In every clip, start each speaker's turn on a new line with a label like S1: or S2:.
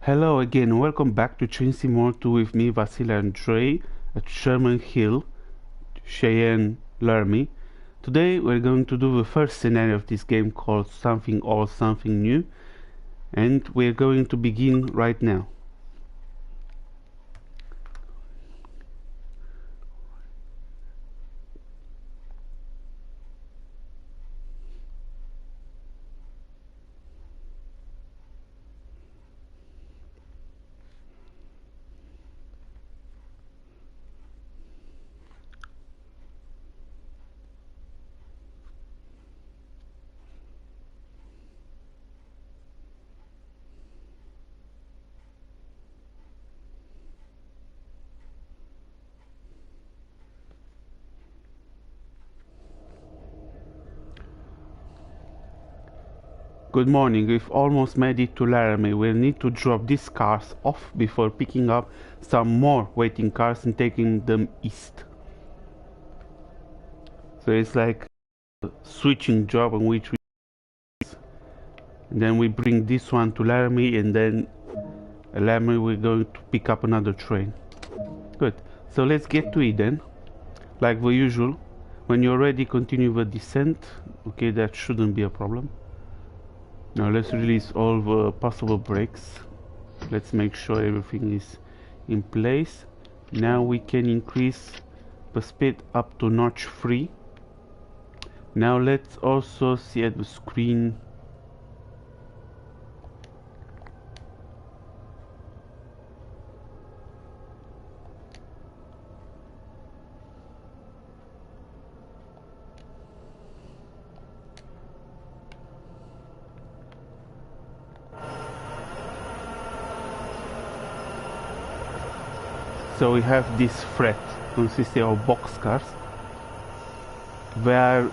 S1: Hello again, welcome back to Train Simulator 2 with me, Vasily and Dre at Sherman Hill, Cheyenne, Laramie. Today we're going to do the first scenario of this game called Something or Something New, and we're going to begin right now. Good morning, we've almost made it to Laramie. We'll need to drop these cars off before picking up some more waiting cars and taking them east. So it's like a switching job in which we and then we bring this one to Laramie, and then Laramie we're going to pick up another train. Good, so let's get to it then. Like the usual, when you're ready, continue the descent. Okay, that shouldn't be a problem. Now let's release all the possible brakes. Let's make sure everything is in place. Now we can increase the speed up to notch 3. Now let's also see at the screen. So we have this freight consisting of boxcars. They are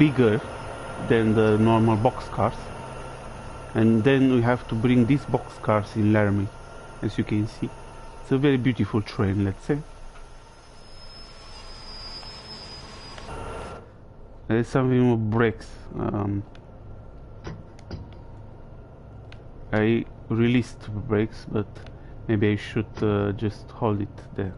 S1: bigger than the normal boxcars, and then we have to bring these boxcars in Laramie. As you can see, it's a very beautiful train, let's say. There's something with brakes. I released the brakes, but maybe I should just hold it there.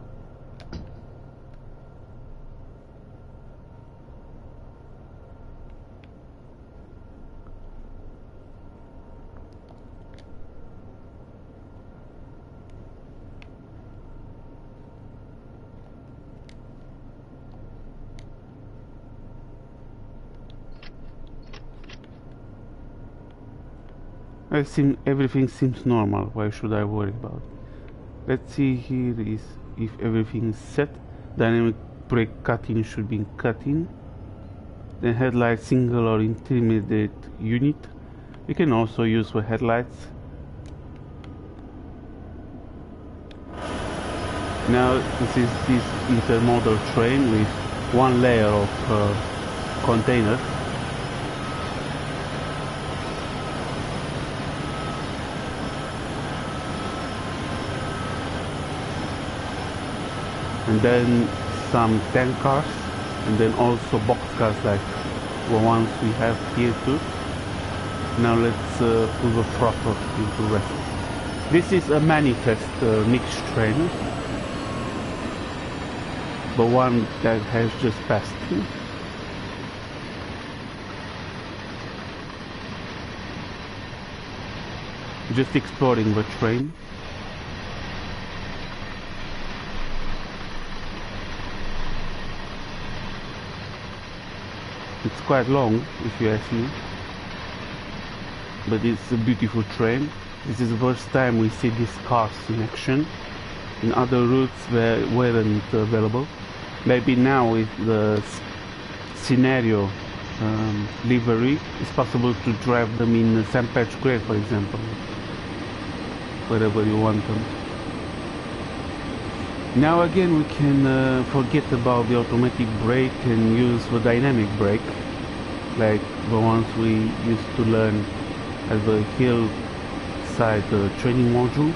S1: Everything seems normal. Why should I worry about it? Let's see here is if everything is set. Dynamic brake cutting should be cut in. Then headlight single or intermediate unit. You can also use the headlights. Now this is this intermodal train with one layer of containers. And then some tank cars, and then also box cars like the ones we have here too. Now let's put the throttle into rest. This is a manifest mixed train, the one that has just passed through. Just exploring the train. It's quite long, if you ask me, but it's a beautiful train. This is the first time we see these cars in action. In other routes they weren't available. Maybe now with the scenario livery, it's possible to drive them in St. Patch Gray, for example, wherever you want them. Now again we can forget about the automatic brake and use the dynamic brake, like the ones we used to learn at the hillside training module.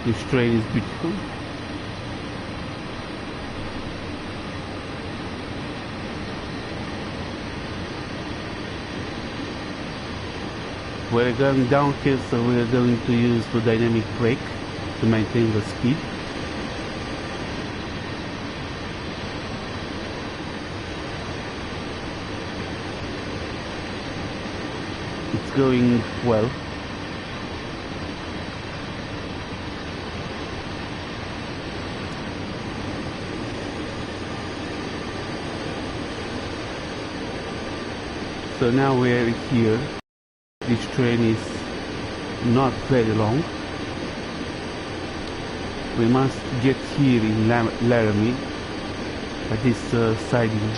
S1: This train is beautiful. We're going downhill, so we're going to use the dynamic brake to maintain the speed. It's going well. So now we're here. This train is not very long. We must get here in Laramie at this siding.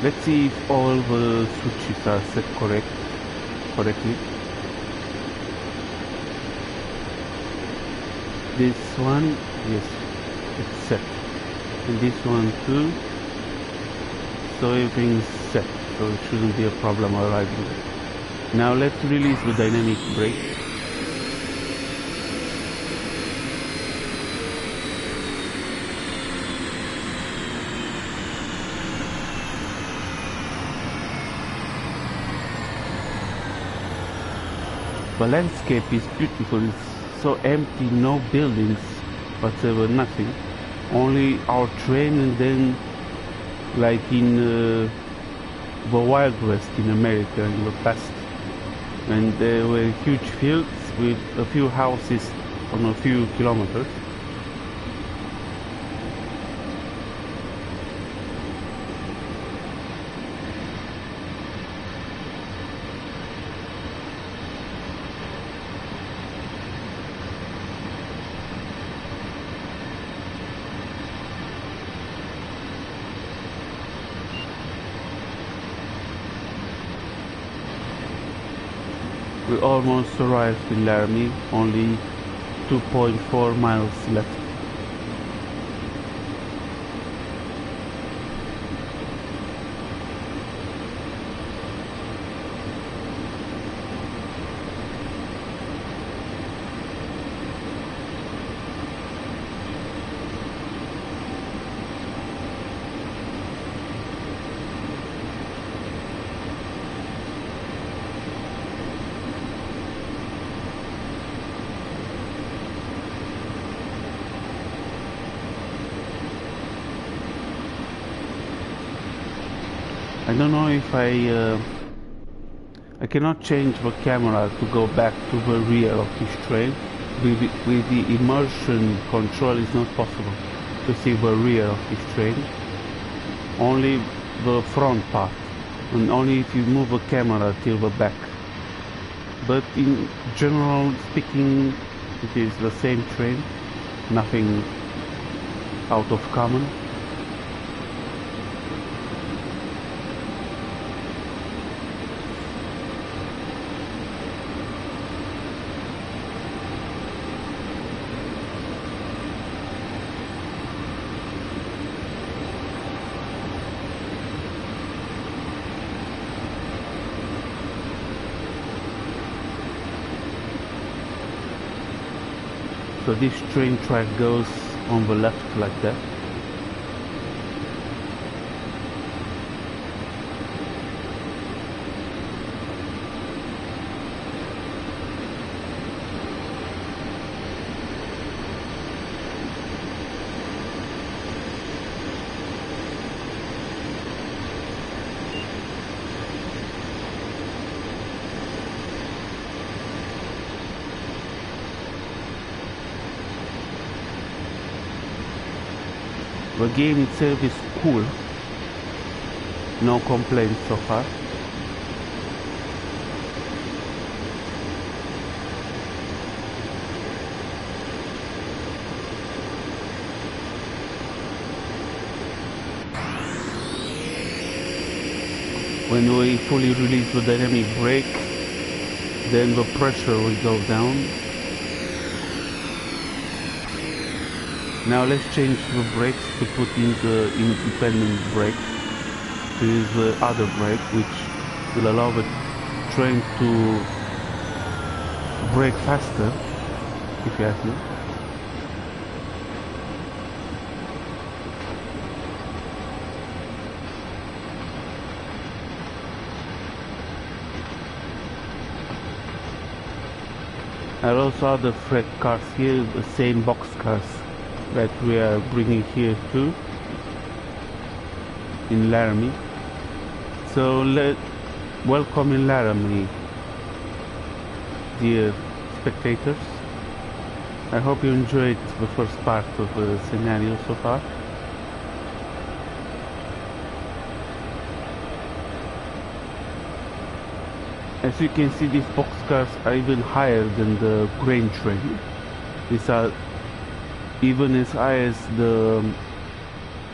S1: Let's see if all the switches are set correctly. This one, yes, it's set. And this one too. So everything's set, so it shouldn't be a problem arriving. Now let's release the dynamic brake. The landscape is beautiful. It's so empty, no buildings whatsoever, nothing. Only our train, and then like in the Wild West in America in the past. And there were huge fields with a few houses on a few kilometers. We almost arrived in Laramie, only 2.4 miles left. I don't know if I cannot change the camera to go back to the rear of this train. With the immersion control, it's not possible to see the rear of this train. Only the front part, and only if you move the camera till the back. But in general speaking, it is the same train, nothing out of common. So this train track goes on the left like that. The game itself is cool, no complaints so far. When we fully release the dynamic brake, then the pressure will go down. Now let's change the brakes to put in the independent brake, to use the other brake, which will allow the train to brake faster if you ask me. There are also other freight cars here, the same box cars that we are bringing here too, in Laramie. So welcome in Laramie, dear spectators. I hope you enjoyed the first part of the scenario so far. As you can see, these boxcars are even higher than the grain train. These are even as high as the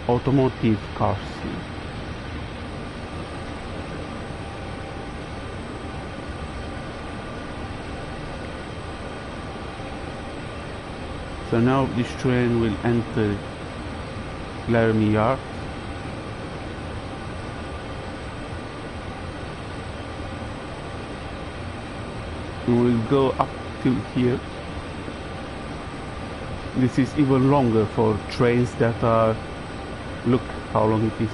S1: automotive cars. So now this train will enter Laramie Yard. And we'll go up till here. This is even longer for trains that are, look how long it is.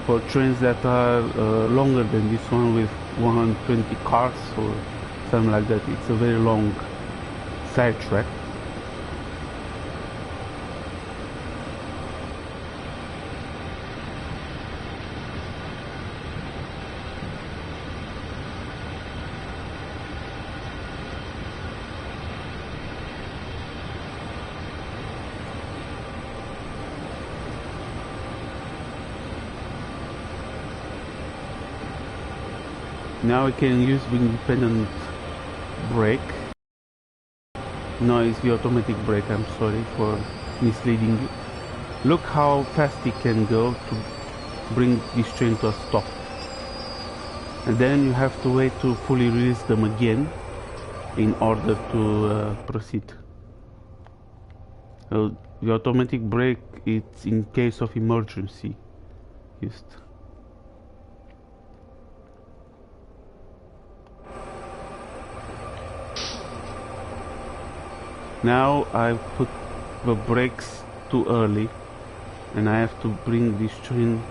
S1: For trains that are longer than this one with 120 cars or something like that, it's a very long side track. Now we can use the independent brake. No, it's the automatic brake. I'm sorry for misleading you. Look how fast it can go to bring this train to a stop. And then you have to wait to fully release them again in order to proceed. The automatic brake, it's in case of emergency used. Now I put the brakes too early and I have to bring this train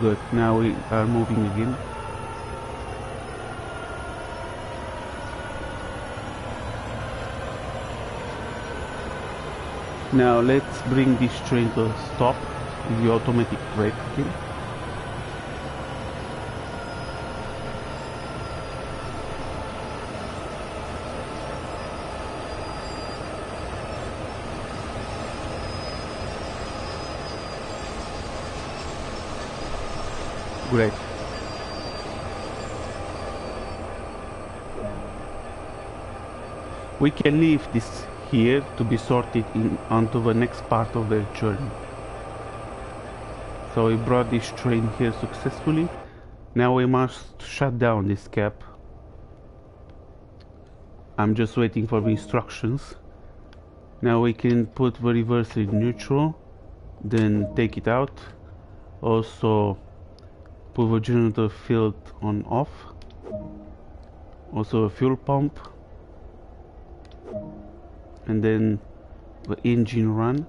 S1: good. Now we are moving again. Now let's bring this train to a stop with the automatic brake again. Great. We can leave this here to be sorted in onto the next part of the journey. So we brought this train here successfully. Now we must shut down this cab. I'm just waiting for the instructions. Now we can put the reverse in neutral, then take it out. Also put the generator field on off. Also a fuel pump. And then the engine run.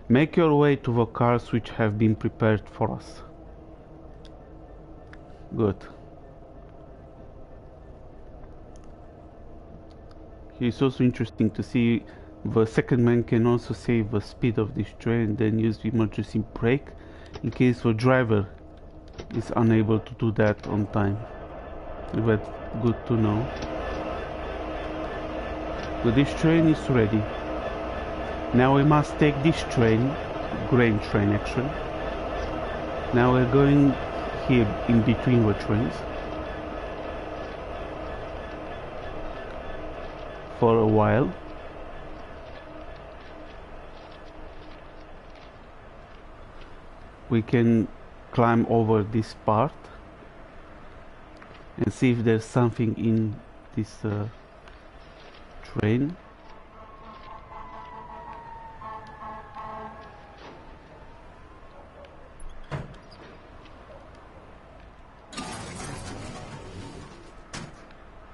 S1: Make your way to the cars which have been prepared for us. Good. It's also interesting to see the second man can also save the speed of this train, then use the emergency brake in case the driver is unable to do that on time. That's good to know. But this train is ready. Now we must take this train, grain train actually. Now we're going here in between the trains for a while. We can climb over this part and see if there's something in this train.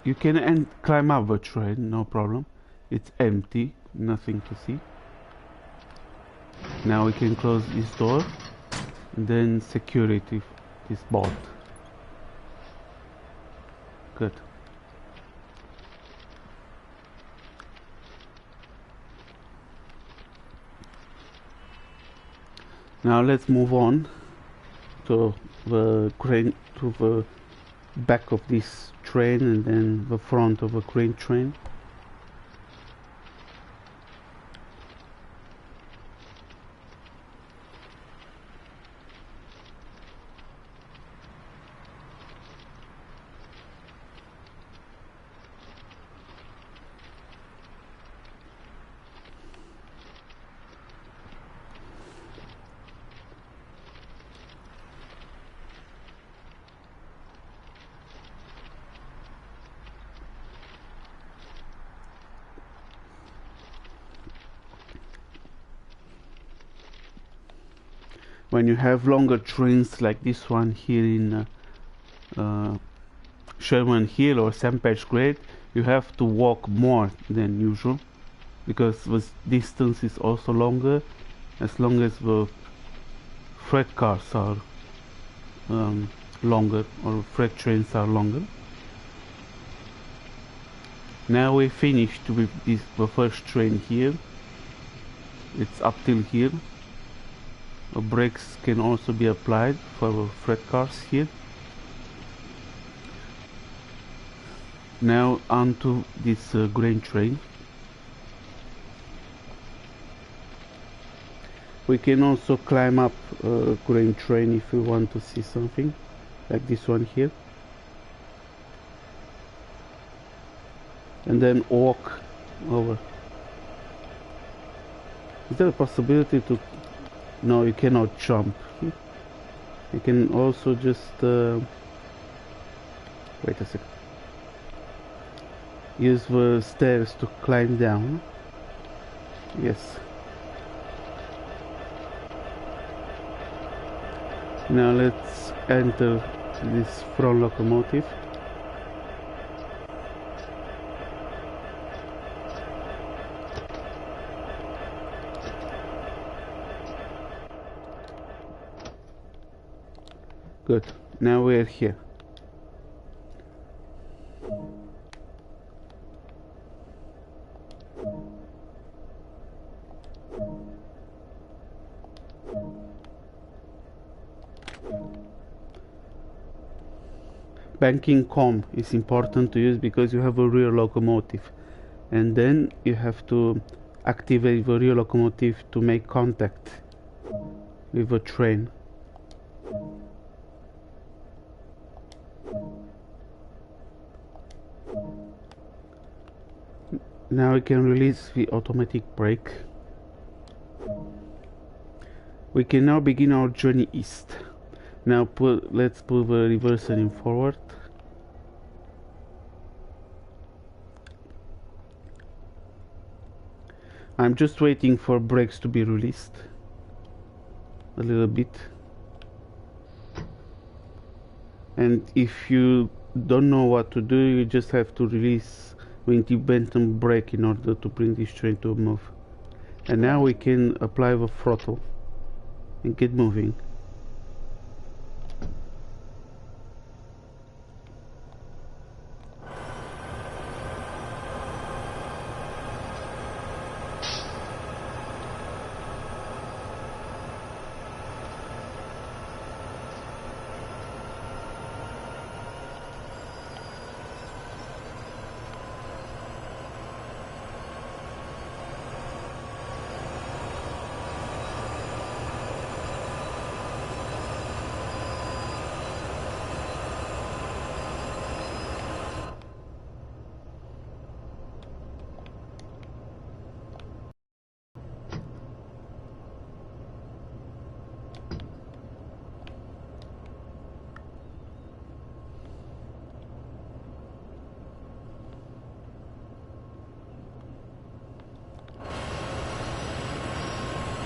S1: You can climb up the train, no problem. It's empty, nothing to see. Now we can close this door, and then security this bolt. Good. Now let's move on to the crane, to the back of this train, and then the front of a crane train. When you have longer trains like this one here in Sherman Hill or Sampage Grade, you have to walk more than usual because the distance is also longer, as long as the freight cars are longer, or freight trains are longer. Now we finished with the first train here. It's up till here. Brakes can also be applied for freight cars here. Now onto this grain train. We can also climb up a grain train if we want to see something, like this one here. And then walk over. Is there a possibility to... No, you cannot jump here. You can also just wait a second. Use the stairs to climb down. Yes. Now let's enter this front locomotive. Good. Now we're here. Banking com is important to use because you have a rear locomotive, and then you have to activate the rear locomotive to make contact with the train. Now we can release the automatic brake. We can now begin our journey east. Now let's put the reverser in forward. I'm just waiting for brakes to be released a little bit. And if you don't know what to do, you just have to release the independent brake in order to bring this train to a move. And now we can apply the throttle and get moving.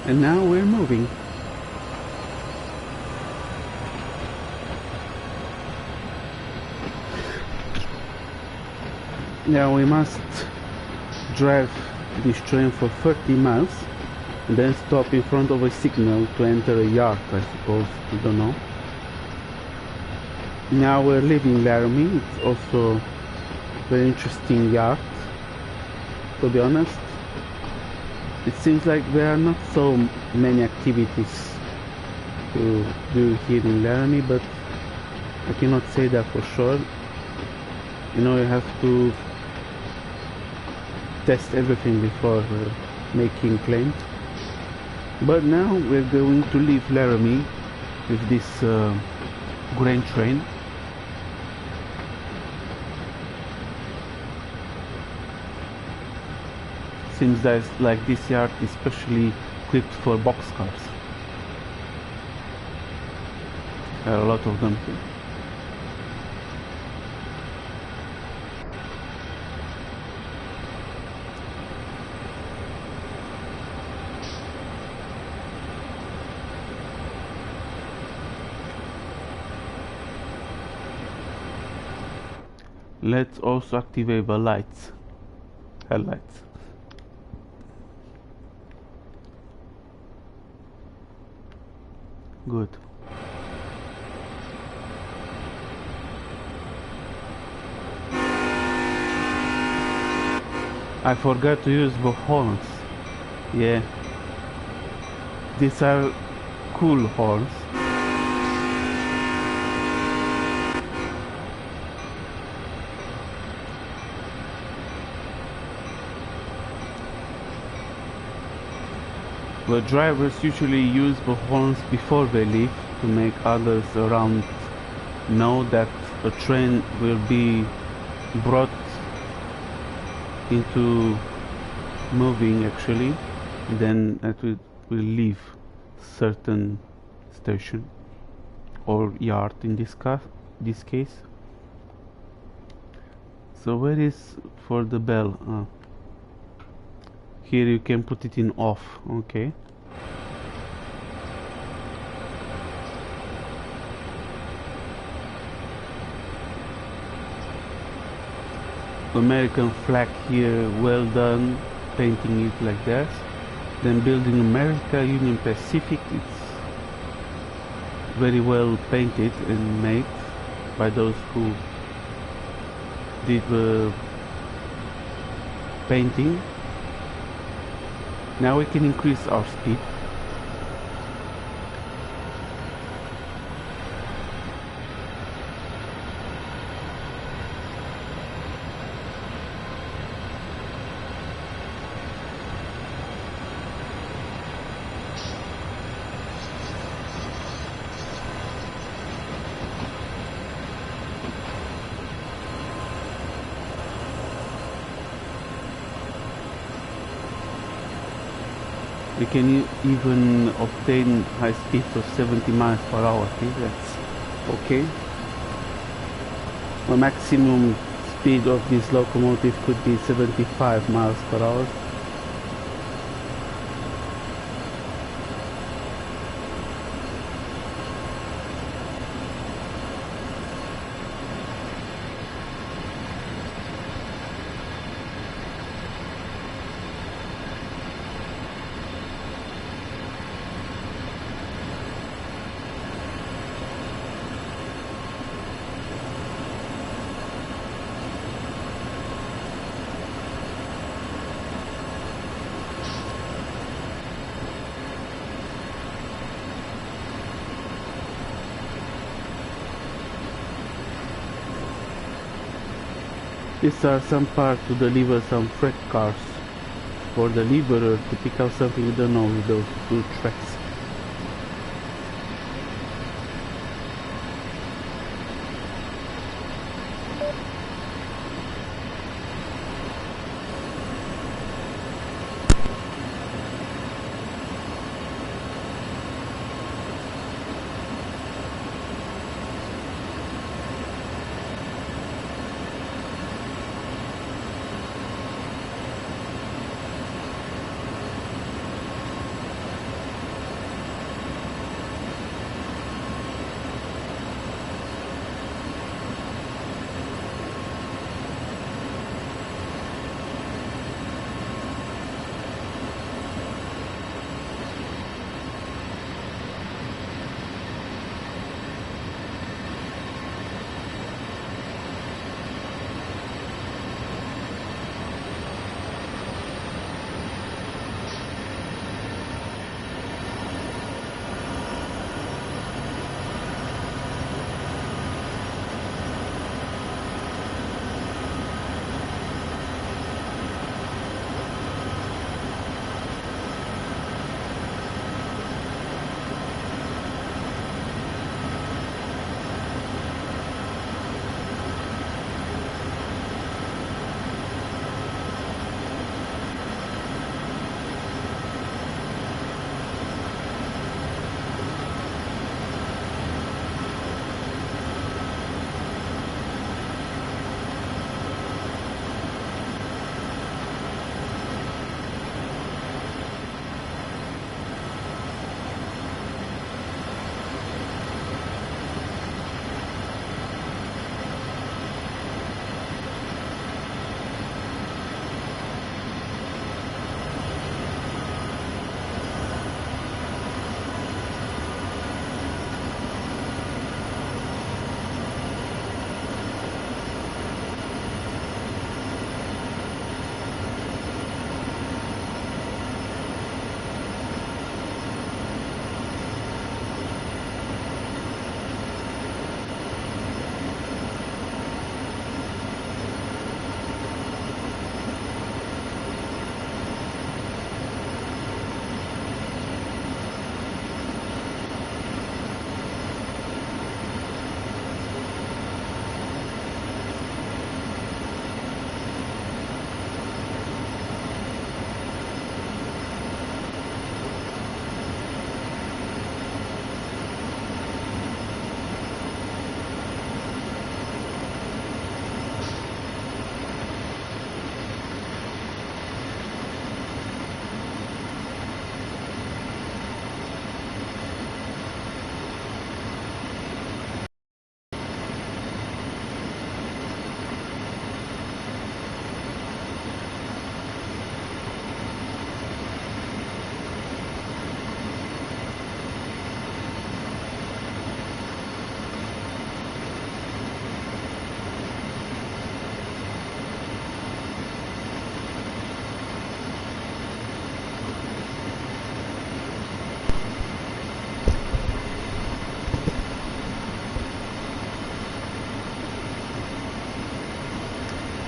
S1: And now we're moving. Now we must drive this train for 30 miles and then stop in front of a signal to enter a yard, I suppose. I don't know. Now we're leaving Laramie. It's also a very interesting yard, to be honest. It seems like there are not so many activities to do here in Laramie, but I cannot say that for sure. You know, you have to test everything before making claims. But now we're going to leave Laramie with this grain train. Seems that like this yard is specially equipped for boxcars. There are a lot of them here. Let's also activate the lights, headlights. Good. I forgot to use the horns. Yeah. These are cool horns. The drivers usually use the horns before they leave to make others around know that a train will be brought into moving actually, then it will leave certain station or yard in this case. So where is for the bell? Here you can put it in off. Okay. American flag here, well done, painting it like that. Then Building America, Union Pacific, it's very well painted and made by those who did the painting. Now we can increase our speed. We can even obtain high speeds of 70 miles per hour. Okay, that's okay. The maximum speed of this locomotive could be 75 miles per hour. These are some parts to deliver some freight cars for the deliverer to pick up something we don't know with those two tracks.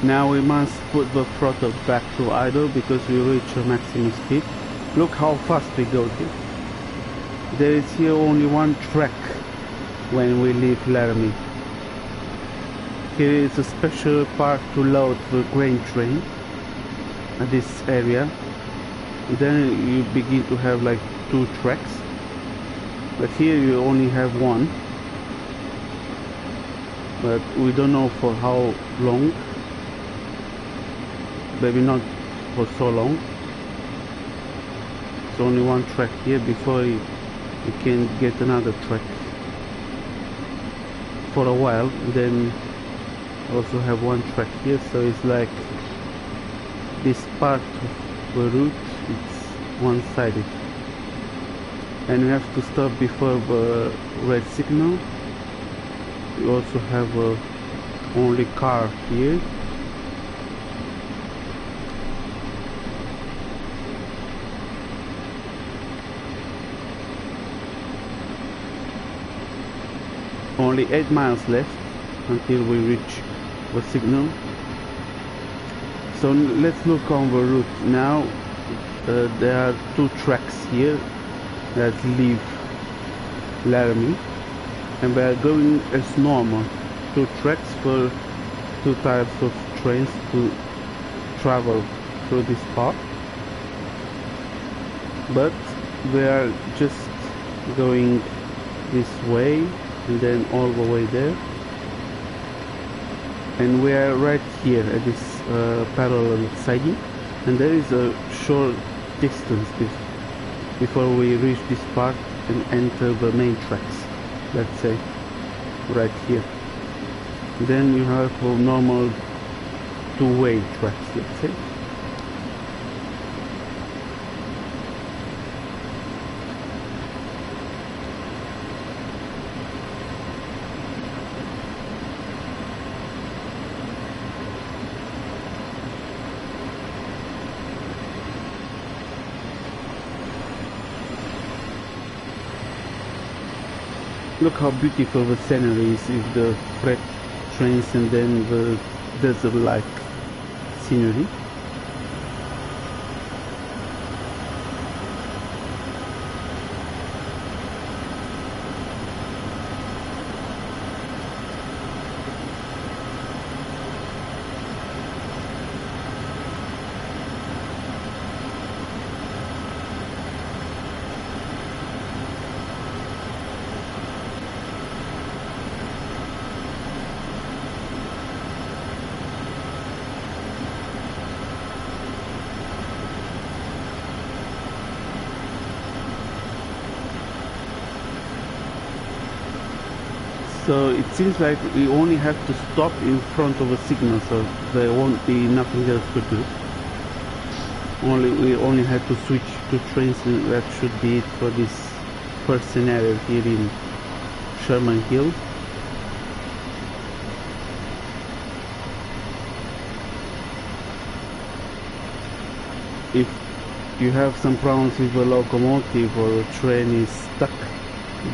S1: Now we must put the throttle back to idle because we reach a maximum speed. Look how fast we go here. There is here only one track when we leave Laramie. Here is a special part to load the grain train at this area. And then you begin to have like 2 tracks, but here you only have one, but we don't know for how long. Maybe not for so long. It's only one track here before you can get another track for a while. Then also have one track here, so it's like this part of the route, it's one-sided, and we have to stop before the red signal. We also have only car here. Only 8 miles left until we reach the signal. So let's look on the route now. There are 2 tracks here that leave Laramie, and we are going as normal. 2 tracks for 2 types of trains to travel through this part, but we are just going this way and then all the way there, and we are right here at this parallel siding, and there is a short distance before we reach this part and enter the main tracks, let's say right here. Then you have a normal 2-way tracks, let's say. Look how beautiful the scenery is with the freight trains and then the desert-like scenery. So it seems like we only have to stop in front of a signal, so there won't be nothing else to do. We only have to switch to trains, and that should be it for this first scenario here in Sherman Hill. If you have some problems with the locomotive or the train is stuck,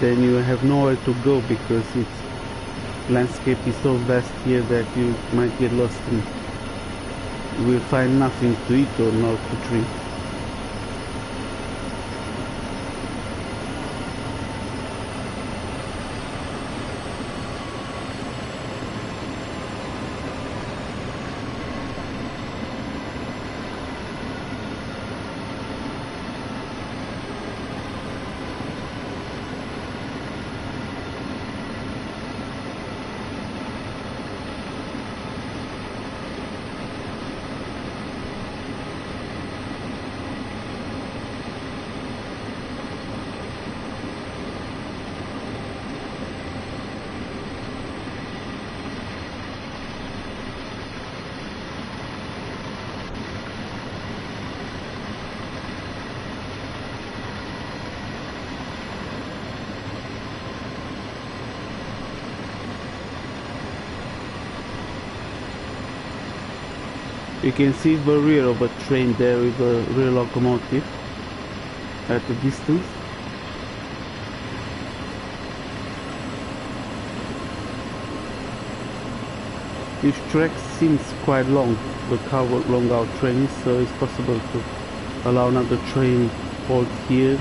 S1: then you have nowhere to go because its landscape is so vast here that you might get lost and you will find nothing to eat or not to drink. You can see the rear of a train there with a rear locomotive at a distance. This track seems quite long. Look how long our train is, so it's possible to allow another train hold here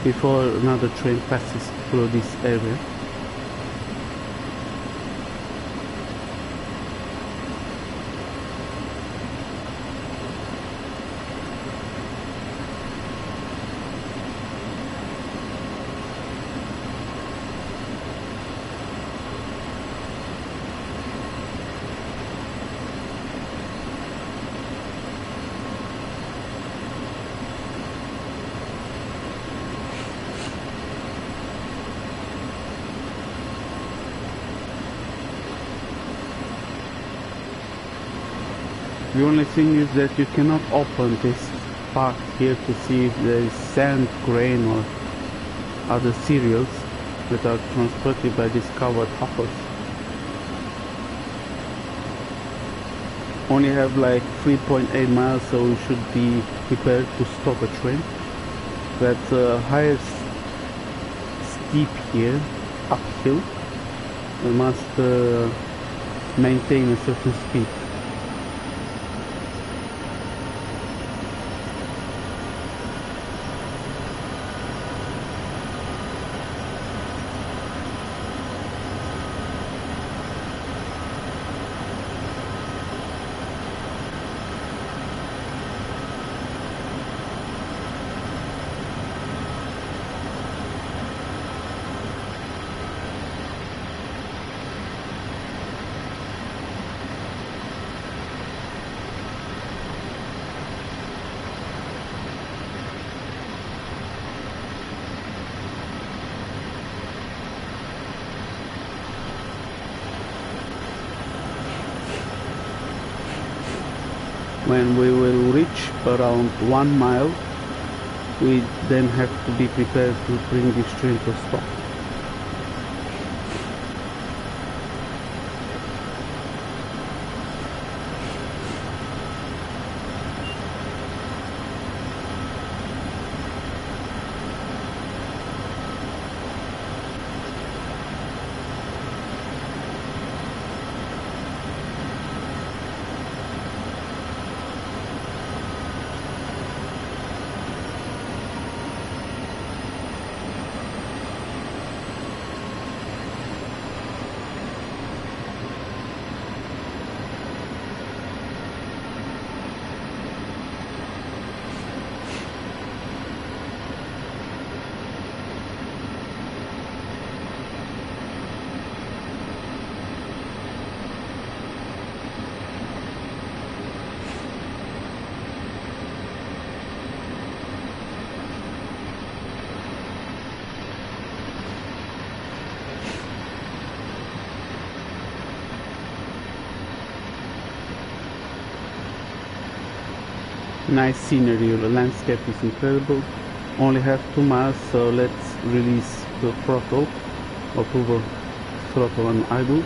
S1: before another train passes through this area. The only thing is that you cannot open this part here to see if there is sand, grain or other cereals that are transported by these covered hoppers. Only have like 3.8 miles, so we should be prepared to stop a train. That's higher steep here, uphill. We must maintain a certain speed. When we will reach around 1 mile, we then have to be prepared to bring this train to a stop. Nice scenery, the landscape is incredible. Only have 2 miles, so let's release the throttle or put the throttle on idle.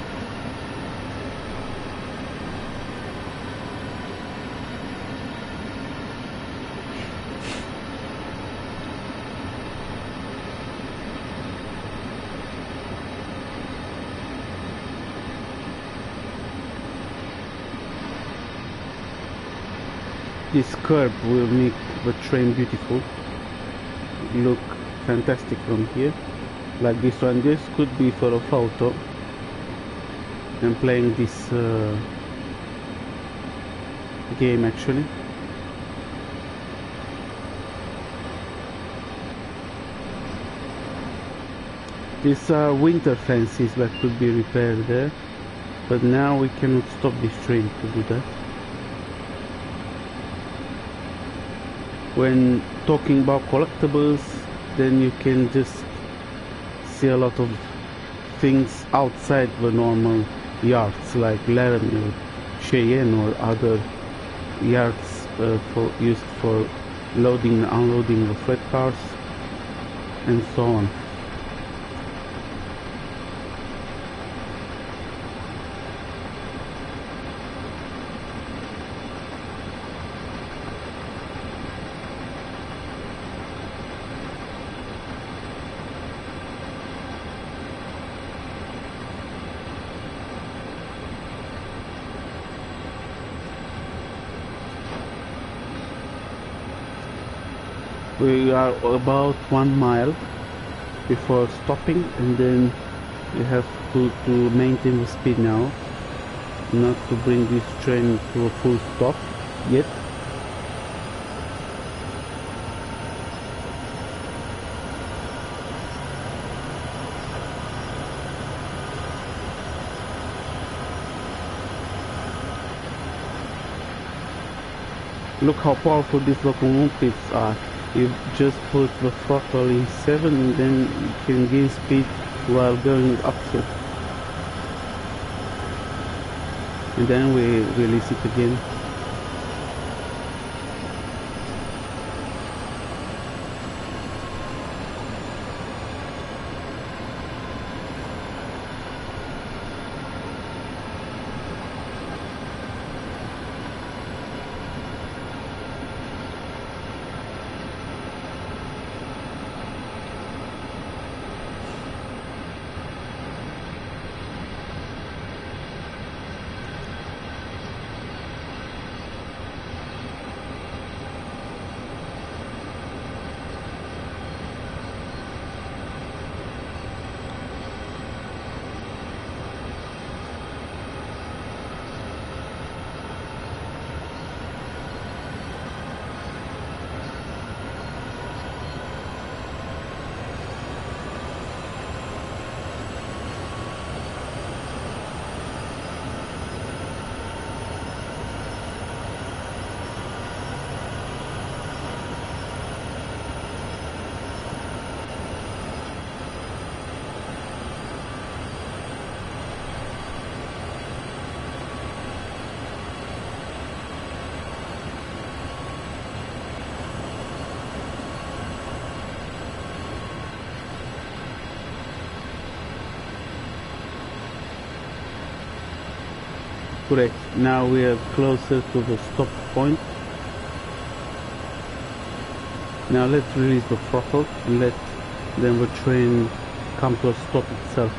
S1: This curve will make the train beautiful, look fantastic from here. Like this one, this could be for a photo. I'm playing this game actually. These are winter fences that could be repaired there, but now we cannot stop this train to do that. When talking about collectibles, then you can just see a lot of things outside the normal yards, like Laramie or Cheyenne or other yards used for loading and unloading the freight cars and so on. We are about 1 mile before stopping, and then we have to maintain the speed now, not to bring this train to a full stop yet. Look how powerful these locomotives are. You just put the throttle in 7 and then you can gain speed while going uphill. And then we release it again. Correct. Now we are closer to the stop point. Now let's release the throttle and let then the train come to a stop itself.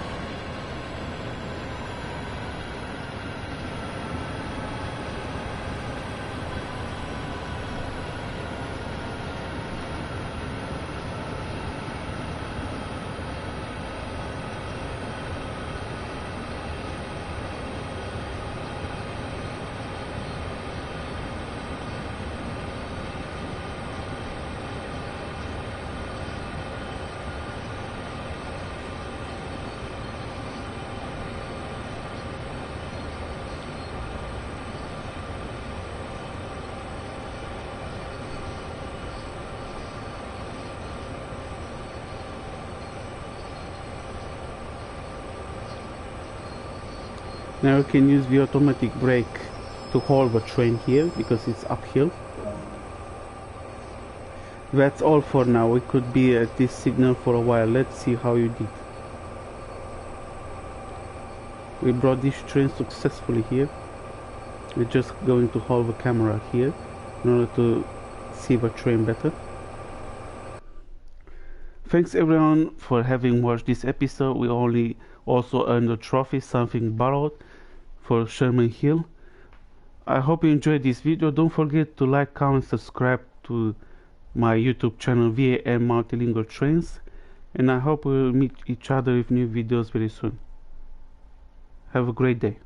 S1: Now you can use the automatic brake to hold the train here because it's uphill. That's all for now. We could be at this signal for a while. Let's see how you did. We brought this train successfully here. We're just going to hold the camera here in order to see the train better. Thanks everyone for having watched this episode. We also earned a trophy, something borrowed, for Sherman Hill. I hope you enjoyed this video. Don't forget to like, comment, subscribe to my YouTube channel VAM Multilingual Trains, and I hope we'll meet each other with new videos very soon. Have a great day.